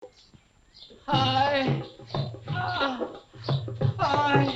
हाय हाय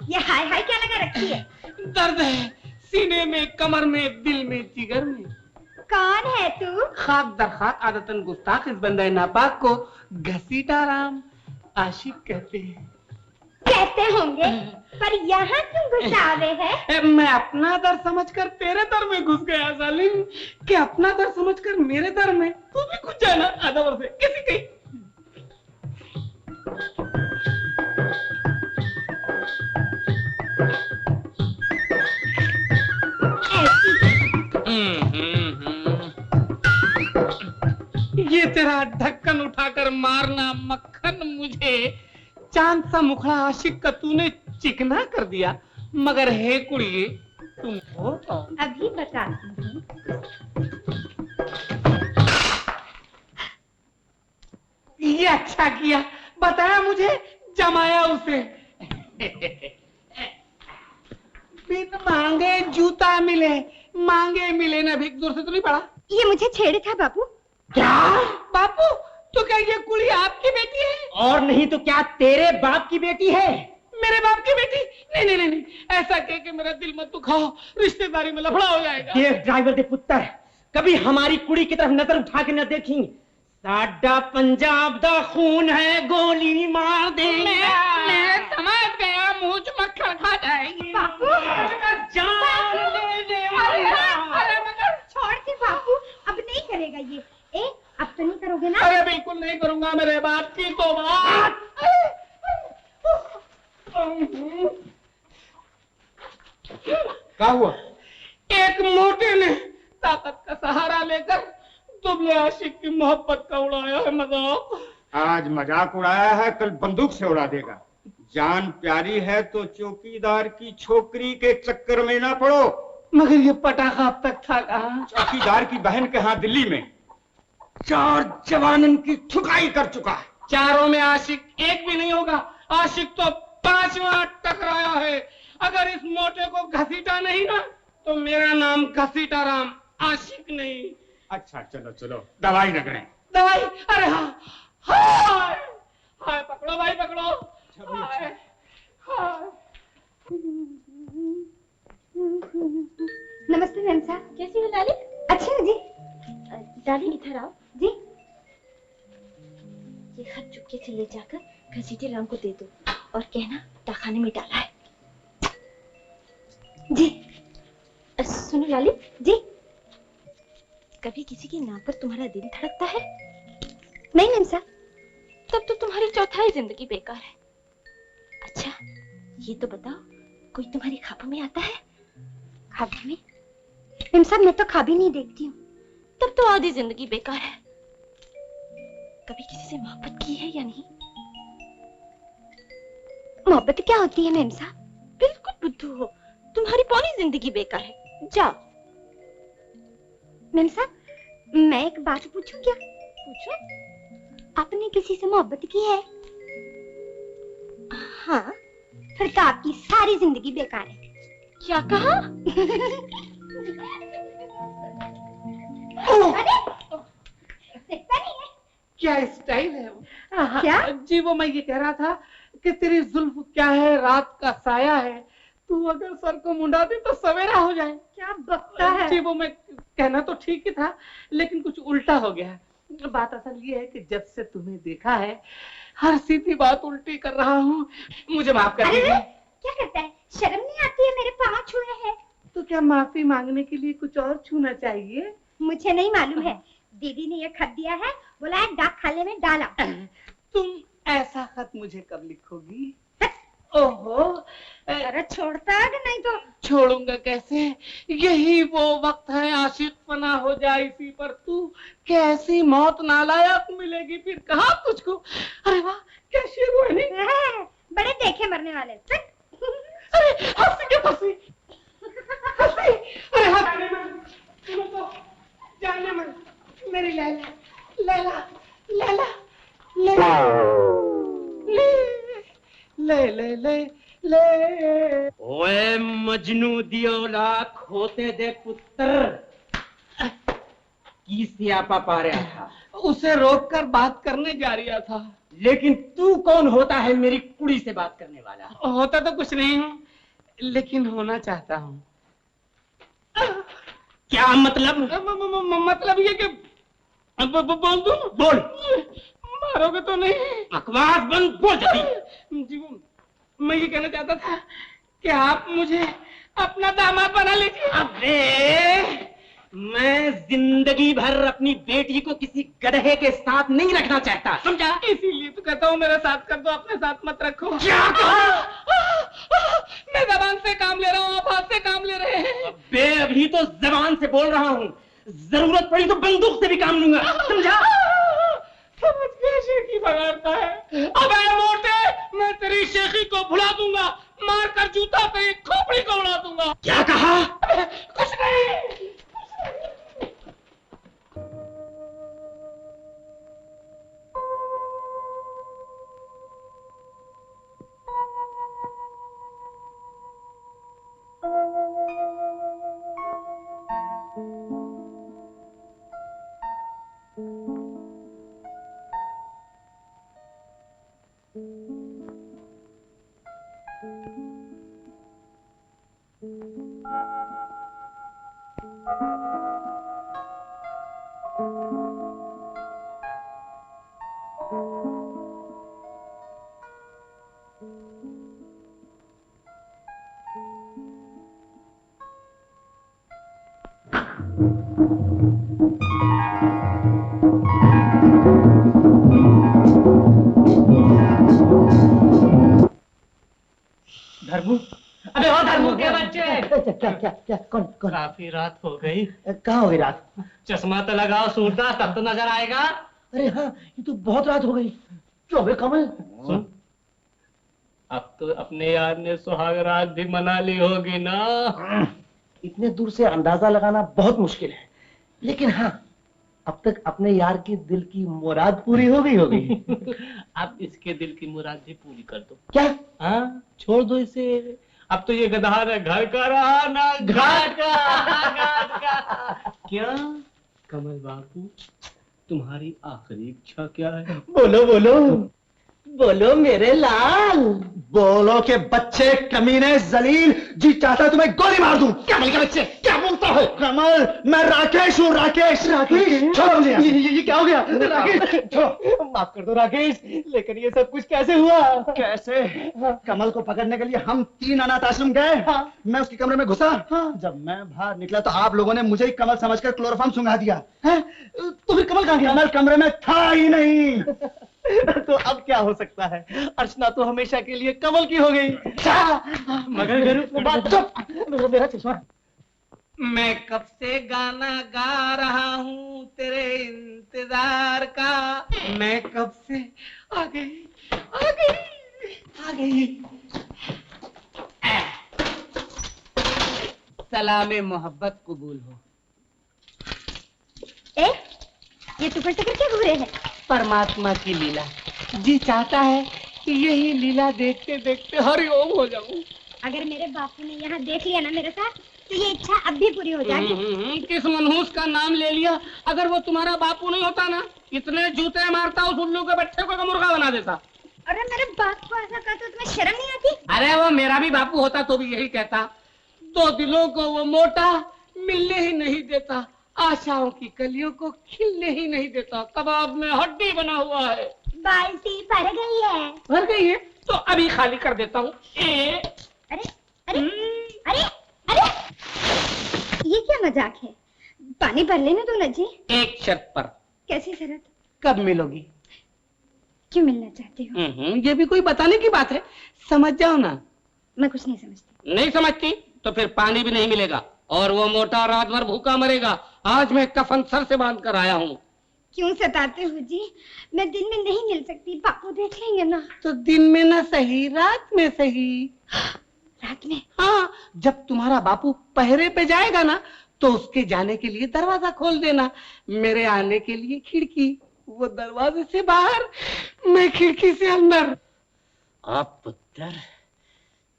ये हाय हाय क्या लगा रखी है? दर्द है सीने में, कमर में, दिल में, जिगर में। कौन है तू? खाक दर खाक आदतन गुस्ताख इस बंदे नापाक को घसीटा राम आशिक कहते हैं। कहते होंगे, पर यहाँ क्यों घुसावे है? मैं अपना दर समझकर तेरे दर में घुस गया सालिम, कि अपना दर समझकर मेरे दर में तू भी घुस जाना अदबर से किसी कहीं। ये तेरा ढक्कन उठाकर मारना मक्खन मुझे चांद सा मुखड़ा आशिक का तूने चिकना कर दिया, मगर हे कुड़िए तुम हो कौन? अभी बताती हूँ। ये अच्छा किया बताया मुझे, जमाया उसे। बिन मांगे जूता मिले, मांगे मिले ना, भिख जोर से तो नहीं पड़ा। ये मुझे छेड़े था बाबू। क्या बापू? तो क्या ये कुड़ी आपकी बेटी है? और नहीं तो क्या तेरे बाप की बेटी है? मेरे बाप की बेटी? नहीं नहीं नहीं, नहीं। ऐसा कह के मेरा दिल मत दुखाओ, रिश्तेदारी में लफड़ा हो जाएगा। देख ड्राइवर दे पुत्र, कभी हमारी कुड़ी की तरफ नजर उठा के न देखी। साडा पंजाब दा खून है, गोली मार देंगे। मैं समझ गया, मुंह च मक्खन खा जाएगी। बापू जान ले ले। अरे मगर छोड़ के बापू, अब नहीं करेगा ये। अब तो नहीं करोगे ना? अरे बिल्कुल नहीं करूंगा, मेरे बाप की तो बात। क्या हुआ? एक मोटे ने ताकत का सहारा लेकर दुबले आशिक की मोहब्बत का उड़ाया है मजाक। आज मजाक उड़ाया है, कल बंदूक से उड़ा देगा। जान प्यारी है तो चौकीदार की छोकरी के चक्कर में ना पड़ो। मगर ये पटाखा अब तक था कहाँ? चौकीदार की बहन के यहाँ दिल्ली में 4 जवानन की ठुकाई कर चुका है। चारों में आशिक एक भी नहीं होगा, आशिक तो 5वां टकराया है। अगर इस मोटे को घसीटा नहीं ना, तो मेरा नाम घसीटा राम, आशिक नहीं। अच्छा चलो चलो, दवाई रगड़ें। दवाई? अरे हाँ, हाय हाय, पकड़ो भाई पकड़ो। हाय हाय। नमस्ते मैम साहब। कैसी हो लाली? अच्छी हो जी। डाली इधर आओ। जी। ये खत चुपके से ले जाकर घसीटे राम को दे दो और कहना ताखाने में डाला है। जी। सुनो लाली जी। कभी किसी के नाम पर तुम्हारा दिल धड़कता है? नहीं मैम साहब। तब तो तुम्हारी चौथाई जिंदगी बेकार है। अच्छा ये तो बताओ, कोई तुम्हारी ख्वाबों में आता है? खाबी में? मैम साहब मैं तो खाबी नहीं देखती हूँ। तब तो आधी जिंदगी बेकार है। कभी किसी से मोहब्बत की है या नहीं? मोहब्बत क्या होती है मैम साहब? बिल्कुल बुद्धू हो, तुम्हारी पौनी जिंदगी बेकार है। जाओ। मैम साहब मैं एक बात पूछूं क्या? पूछो। आपने किसी से मोहब्बत की है? हाँ। फिर तो आपकी सारी जिंदगी बेकार है। क्या कहा? क्या स्टाइल है वो? क्या? जी वो मैं ये कह रहा था कि तेरी जुल्फ क्या है, रात का साया है, तू अगर सर को मुंडा दे तो सवेरा हो जाए। क्या बकता है? जी वो मैं कहना तो ठीक ही था, लेकिन कुछ उल्टा हो गया। बात असल ये है कि जब से तुम्हें देखा है, हर सीधी बात उल्टी कर रहा हूँ, मुझे माफ कर दीजिए। क्या करता है? शर्म नहीं आती है? मेरे पाँव छुए हैं। तो क्या माफी मांगने के लिए कुछ और छूना चाहिए? मुझे नहीं मालूम है। दीदी ने ये खत दिया है, बोला है डाक खाने में डाला। तुम ऐसा खत मुझे कब लिखोगी? ओहो, अरे छोड़ता है कि नहीं तो? छोड़ूंगा कैसे? यही वो वक्त है आशिक फना हो जाए इसी पर तू। कैसी मौत नालायक मिलेगी फिर कहा तुझको। अरे वाह क्या शेर हुआ नहीं। बड़े देखे मरने वाले। अरे हंसी के फंसी हंसी। अरे जाने मन तुम्हें तो जाने मन मेरी लैला लैला लैला ले ले ले ले ले। ओए मजनू दियोला खोते दे पुत्र की सियापा पा रहा था। उसे रोककर बात करने जा रहा था। लेकिन तू कौन होता है मेरी कुड़ी से बात करने वाला? होता तो कुछ नहीं हूँ लेकिन होना चाहता हूँ। क्या मतलब? मतलब ये कि बोल दूं? बोल। मारोगे तो नहीं? बकवास बंद, बोल जल्दी। जी मैं ये कहना चाहता था कि आप मुझे अपना दामाद बना लीजिए। अबे मैं जिंदगी भर अपनी बेटी को किसी गधे के साथ नहीं रखना चाहता, समझा? इसीलिए तो कहता हूँ मेरा साथ कर दो, अपने साथ मत रखो। क्या कहा? मैं जबान से काम ले रहा हूँ, आप हाथ से काम ले रहे हैं। अबे अभी तो जबान से बोल रहा हूँ, जरूरत पड़ी तो बंदूक से भी काम लूंगा, समझा? समझ गया शेखी बगाड़ता है। अब मोटे मैं तेरी शेखी को भुला दूंगा, मार कर जूता पे खोपड़ी को उड़ा दूंगा। क्या कहा? कुछ नहीं। धर्मू, अबे ओ धर्मू के बच्चे, क्या कौन कौन? काफी रात हो गई, कहाँ हो गई रात? चश्मा तो लगाओ सूरदास, तब तो नजर आएगा। अरे हाँ, ये तो बहुत रात हो गई। क्यों बे कमल? सुन, अब तो अपने यार ने सुहाग रात भी मना ली होगी ना। इतने दूर से अंदाजा लगाना बहुत मुश्किल है, लेकिन हाँ अब तक अपने यार के दिल की मुराद पूरी हो गई होगी। अब इसके दिल की मुराद भी पूरी कर दो। क्या? हाँ छोड़ दो इसे। अब तो ये गधा ना घर का रहा ना घाट का। क्या कमल बाबू, तुम्हारी आखिरी इच्छा क्या है? बोलो बोलो बोलो मेरे लाल। बोलो के बच्चे कमीने जलील, जी चाहता तुम्हें गोली मार दूं। कमल के बच्चे क्या बोलता है? कमल, मैं राकेश हूँ, राकेश। राकेश, छोड़ो मुझे। ये क्या हो गया? राकेश छोड़ो, माफ कर दो राकेश, लेकिन ये सब कुछ कैसे हुआ? कैसे? कमल को पकड़ने के लिए हम 3 अनाथ आश्रम गए। मैं उसके कमरे में घुसा। जब मैं बाहर निकला तो आप लोगों ने मुझे ही कमल समझकर क्लोरोफॉर्म सुंघा दिया। तो फिर कमल कहाँ गया? कमल कमरे में था ही नहीं। तो अब क्या हो सकता है? अर्चना तो हमेशा के लिए कमल की हो गई। मगर गरु बात चुप, मेरा चश्मा। मैं कब से गाना गा रहा हूँ तेरे इंतजार का। मैं कब से आ गई आ गई आ गई। सलामे मोहब्बत कबूल हो। ये टुकड़े टुकड़े क्या घूरे हैं? परमात्मा की लीला, जी चाहता है कि यही लीला देखते देखते हरिओम हो जाऊं। अगर मेरे बापू ने यहाँ देख लिया ना मेरे साथ, तो ये इच्छा अब भी पूरी हो जाएगी। किस मनहूस का नाम ले लिया? अगर वो तुम्हारा बापू नहीं होता ना, इतने जूते मारता उस उल्लू के बच्चे को मुर्गा बना देता। अरे मेरे बाप को ऐसा कहते हो तुम्हें शर्म नहीं आती? अरे वो मेरा भी बापू होता तो भी यही कहता। 2 दिलों को वो मोटा मिलने ही नहीं देता, आशाओं की कलियों को खिलने ही नहीं देता, कबाब में हड्डी बना हुआ है। बाल्टी भर गई है। भर गई है तो अभी खाली कर देता हूँ। अरे अरे अरे अरे, ये क्या मजाक है? पानी भर लेने दो ना जी। एक शर्त पर। कैसी शर्त? कब मिलोगी? क्यों मिलना चाहते हो? ये भी कोई बताने की बात है? समझ जाओ ना। मैं कुछ नहीं समझती। नहीं समझती तो फिर पानी भी नहीं मिलेगा और वो मोटा रात भर भूखा मरेगा। आज मैं कफन सर से बांध कर आया हूँ। क्यों सताते हो जी? मैं दिन में नहीं मिल सकती, बापू देख लेंगे ना। तो दिन में ना सही, रात में सही। रात में? हाँ, जब तुम्हारा बापू पहरे पे जाएगा ना तो उसके जाने के लिए दरवाजा खोल देना, मेरे आने के लिए खिड़की। वो दरवाजे से बाहर, मैं खिड़की से अंदर। अब पुत्र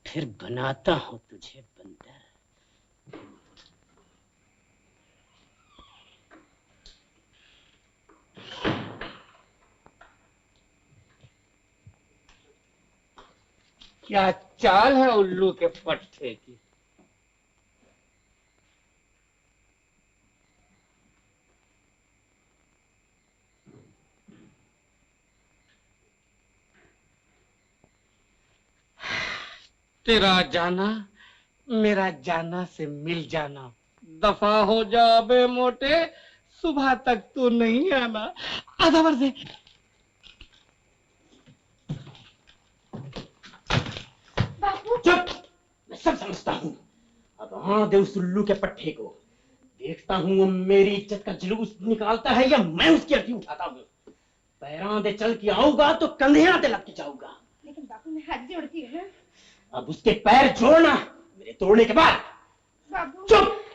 फिर बनाता हूँ तुझे बंदर। क्या चाल है उल्लू के पट्टे की। तेरा जाना मेरा जाना से मिल जाना। दफा हो जा बे मोटे, सुबह तक तो नहीं आना। आधा वर्ष है। बापू चुप, मैं सब समझता हूँ। अब हाँ दे उस उल्लू के पट्टे को। देखता हूँ वो मेरी इज्जत का जुलूस निकालता है या मैं उसकी अर्थी उठाता हूँ। पैरां दे चल के आऊंगा तो कंधें दे लग के जाऊंगा। लेकिन बापू मैं हाथ जोड़ती हूँ ना। अब उसके पैर जोड़ना मेरे तोड़ने के बाद। बापू चुप,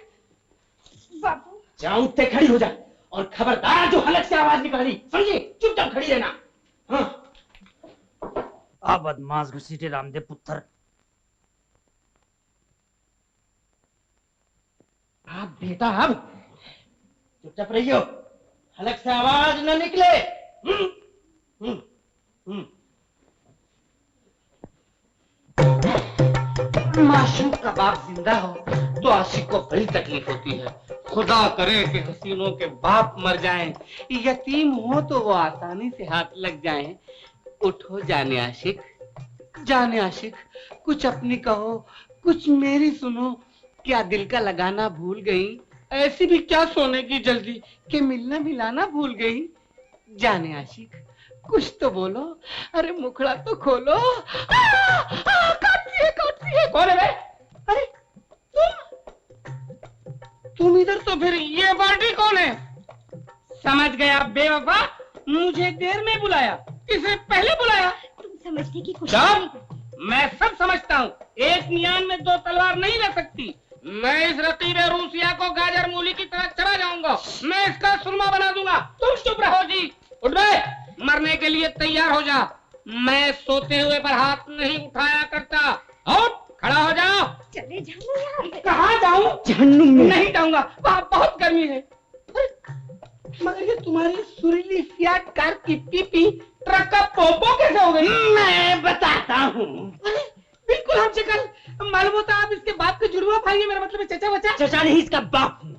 बापू जाऊं ते खड़ी हो जा और खबरदार जो हलक से आवाज निकाली, समझी? चुपचाप खड़ी रहना। हाँ। आ बदमाश घसीटे रामदेव पुत्र। आप बेटा अब चुपचाप रहियो, हलक से आवाज न निकले। माशूक का बाप जिंदा हो तो आशिक को बड़ी तकलीफ होती है। खुदा करे कि हसीनों के बाप मर जाएं, यतीम हो तो वो आसानी से हाथ लग जाएं। उठो जाने आशिक, जाने आशिक, कुछ अपनी कहो, कुछ मेरी सुनो। क्या दिल का लगाना भूल गई? ऐसी भी क्या सोने की जल्दी कि मिलना मिलाना भूल गई? जाने आशिक, कुछ तो बोलो। अरे मुखड़ा तो खोलो। काटती है। कौन है बे? अरे तुम इधर, तो फिर ये बाल्टी कौन है? समझ गया बेवफा, मुझे देर में बुलाया, इसे पहले बुलाया। तुम समझने की कोशिश चुप, करो। मैं सब समझता हूँ। एक मियान में दो तलवार नहीं रह सकती। मैं इस रतीबे रूसिया को गाजर मूली की तरह चला जाऊंगा। मैं इसका सुरमा बना दूंगा। तुम चुप रहो जी। उठ बे, मरने के लिए तैयार हो जा। मैं सोते हुए पर हाथ नहीं उठाया करता। उठ, खड़ा हो जाओ। चले जाओ यहाँ से। कहाँ जाऊं? जहन्नुम में। नहीं जाऊंगा, वहाँ बहुत गर्मी है। मगर ये तुम्हारी सुरीली फियाट कार की पीपी ट्रक का पोपो कैसे हो गई? मैं बताता हूँ। अरे बिल्कुल हम शक्ल मालूम होता। आप इसके बाप के जुड़वा भाई है, मेरा मतलब है चचा बचा। चचा नहीं, इसका बाप हूँ।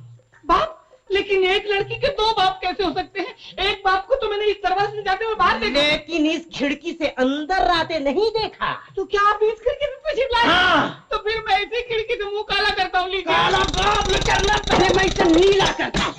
बाप? लेकिन एक लड़की के दो बाप कैसे हो सकते हैं? एक बाप को तो मैंने इस दरवाजे से जाते हुए बाहर देखा। लेकिन इस खिड़की से अंदर आते नहीं देखा। तो क्या आप इस खिड़की से पीछे लाए? हाँ। तो फिर मैं इसी खिड़की से मुंह काला करता हूँ। काला बाप न करना, पहले मैं इसे नीला करता हूँ।